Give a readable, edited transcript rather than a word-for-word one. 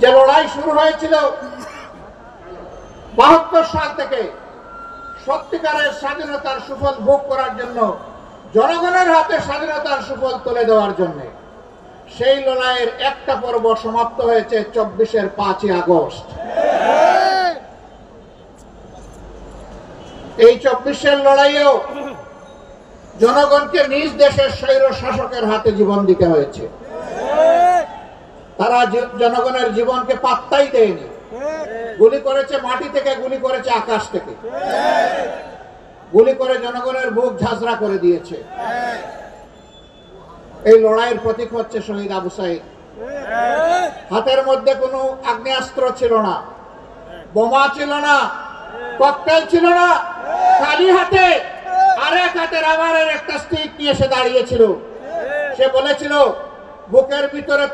যে লড়াই শুরু হয়েছিল 72 সাল থেকে সত্যিকারের স্বাধীনতার সুফল ভোগ করার জন্য, জনগণের হাতে স্বাধীনতার সুফল তুলে দেওয়ার জন্য, সেই লড়াইয়ের একটা পর্ব সমাপ্ত হয়েছে 24-এর 5ই আগস্ট। এই 24-এর লড়াইয়েও জনগণকে নিজ দেশের স্বৈর শাসকের হাতে জীবন দিতে হয়েছে। তারা জনগণের জীবনকে পাত্তাই দেয়নি। গুলি করেছে মাটি থেকে, গুলি করেছে আকাশ থেকে, গুলি করে জনগণের বুক ঝাঁঝরা করে দিয়েছে। এই লড়াইয়ের প্রতীক হচ্ছে শহীদ আবু সাইদ। হাতের মধ্যে কোনো আগ্নেয়াস্ত্র ছিল না, বোমা ছিল না, ককটেল ছিল না, খালি হাতে আরেক হাতে রাবারের একটা স্টিক নিয়ে সে দাঁড়িয়েছিল। সে বলেছিল বুকের ভিতরে